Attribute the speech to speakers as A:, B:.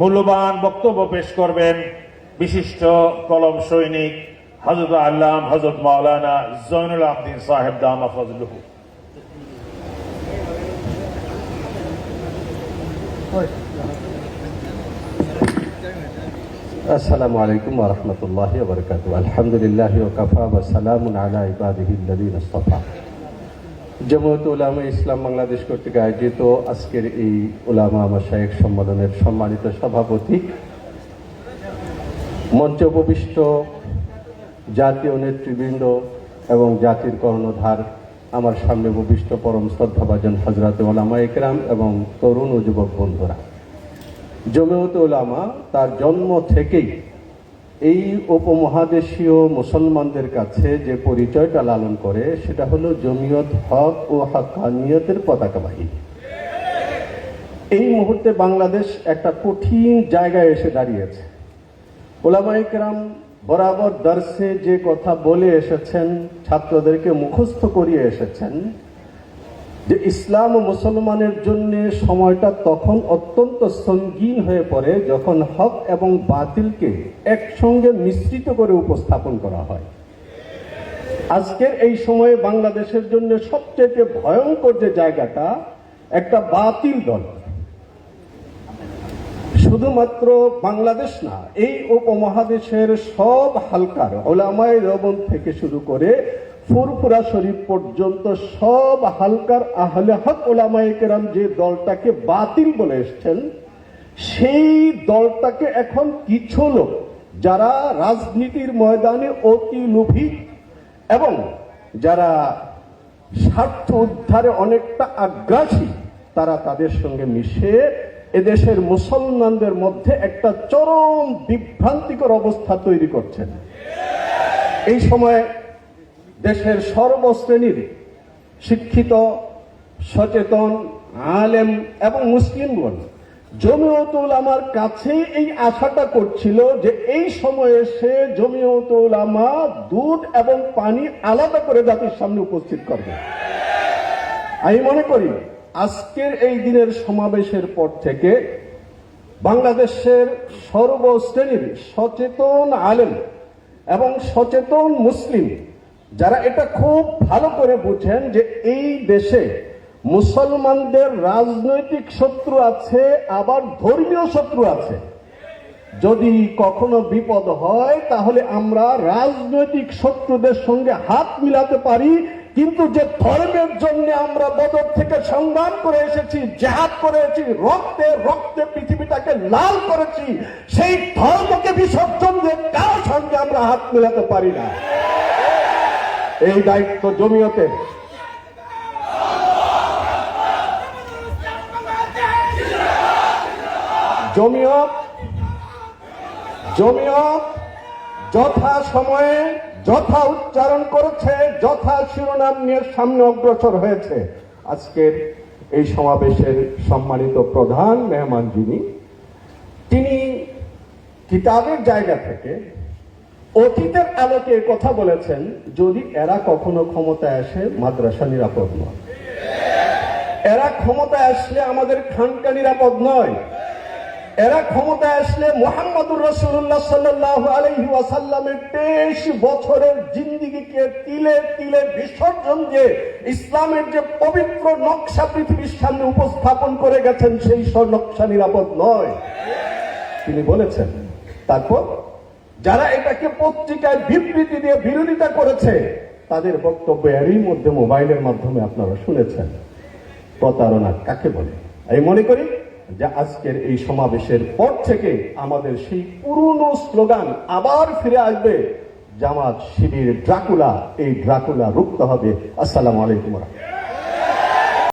A: মূল্যবান বক্তব্য পেশ করবেন বিশিষ্ট কলম সৈনিক হযরত আল্লাম হযরত মাওলানা জয়নুল আবদিন সাহেব দামা ফজলুহু।
B: আসসালামু আলাইকুম ওয়া রাহমাতুল্লাহি ওয়া বারাকাতুহু। আলহামদুলিল্লাহি ওয়া কাফা ওয়া সালামুন আলা ইবাদিহিল্লাযিনা ইসতাফা। জামায়াত উলামা ইসলাম বাংলাদেশ কর্তৃক আয়োজিত আজকের এই উলামা মাশায়েখ সম্মেলনের সম্মানিত সভাপতি, মঞ্চে উপবিষ্ট জাতীয় নেতৃবৃন্দ এবং জাতির কর্ণধার, আমার সামনে উপবিষ্ট পরম শ্রদ্ধাভাজন হযরত উলামায়ে কেরাম এবং তরুণ ও যুবক বন্ধুরা, জমিয়ত উলামা তার জন্ম থেকেই এই উপমহাদেশীয় মুসলমানদের কাছে যে পরিচয়টা লালন করে সেটা হলো জমিয়ত হক ও হাক্কানিয়তের পতাকাবাহী। এই মুহূর্তে বাংলাদেশ একটা কঠিন জায়গায় এসে দাঁড়িয়েছে। উলামায়ে কেরাম বরাবর দর্শে যে কথা বলে এসেছেন, ছাত্রদেরকে মুখস্থ করিয়ে এসেছেন যে ইসলাম ও মুসলমানের জন্য সময়টা তখন অত্যন্ত সঙ্গীন হয়ে পড়ে যখন হক এবং বাতিলকে একসঙ্গে মিশ্রিত করে উপস্থাপন করা হয়। আজকের এই সময়ে বাংলাদেশের জন্য সবচেয়ে ভয়ঙ্কর যে জায়গাটা, একটা বাতিল দল শুধুমাত্র বাংলাদেশ না, এই উপমহাদেশের সব হালকার উলামায়ে দেওবন্দ থেকে শুরু করে ফুরফুরা শরীফ পর্যন্ত সব হালকার আহলে হক উলামায়ে কেরাম যে দলটাকে বাতিল বলে এসছেন, সেই দলটাকে এখন কিছু লোক যারা রাজনীতির ময়দানে অতি লোভী এবং যারা স্বার্থ উদ্ধারে অনেকটা আগ্রাসী, তারা তাদের সঙ্গে মিশে এদেশের মুসলমানদের মধ্যে একটা চরম বিভ্রান্তিকর অবস্থা তৈরি করছেন। এই সময় দেশের সর্বশ্রেণীর শিক্ষিত, সচেতন, আলেম এবং মুসলিমগণ জমিয়ত উলামার কাছে এই আশাটা করছিল যে এই সময়ে এসে জমিয়ত উলামা দুধ এবং পানি আলাদা করে জাতির সামনে উপস্থিত করবে। আমি মনে করি আজকের এই দিনের সমাবেশের পর থেকে বাংলাদেশের সর্বশ্রেণীর সচেতন আলেম এবং সচেতন মুসলিম যারা এটা খুব ভালো করে বুঝেন যে এই দেশে মুসলমানদের রাজনৈতিক শত্রু আছে, আবার ধর্মীয় শত্রু আছে। যদি কখনো বিপদ হয় তাহলে আমরা রাজনৈতিক শত্রুদের সঙ্গে হাত মিলাতে পারি, কিন্তু যে ধর্মের জন্য আমরা বদর থেকে সংগ্রাম করে এসেছি, জিহাদ করেছি, রক্তে রক্তে পৃথিবীটাকে লাল করেছি, সেই ধর্মকে বিসর্জন দিয়ে কারোর সঙ্গে আমরা হাত মিলাতে পারি না। এই দায়িত্ব জমিয়তের। জমিয়ত যথা সময়ে যথা উচ্চারণ করেছে, যথা শিরোনাম নিয়ে সামনে অগ্রসর হয়েছে। আজকের এই সমাবেশের সম্মানিত প্রধান মেহমান তিনি কিতাবের জায়গা থেকে অতীতের আলোকে কথা বলেছেন, যদি এরা কখনো ক্ষমতায় আসে মাদ্রাসা নিরাপদ নয়, এরা ক্ষমতায় আসলে আমাদের খানকা নিরাপদ নয়, এরা ক্ষমতায় আসলে মুহাম্মদুর রাসূলুল্লাহ সাল্লাল্লাহু আলাইহি ওয়াসাল্লামের 23 বছরের জিন্দেগিকে তিলে তিলে বিসর্জন দিয়ে ইসলামের যে পবিত্র নকশা পৃথিবীর সামনে উপস্থাপন করে গেছেন, সেই নকশা নিরাপদ নয় তিনি বলেছেন। তারপর যারা এটাকে পত্রিকায় বিবৃতি দিয়ে বিরোধিতা করেছে তাদের বক্তব্য এরই মধ্যে মোবাইলের মাধ্যমে আপনারা শুনেছেন। প্রতারণা কাকে বলে? আমি মনে করি যে আজকের এই সমাবেশের পর থেকে আমাদের সেই পুরনো স্লোগান আবার ফিরে আসবে, জামাত শিবির ড্রাকুলা, এই ড্রাকুলা রুখতে হবে। আসসালামু আলাইকুম।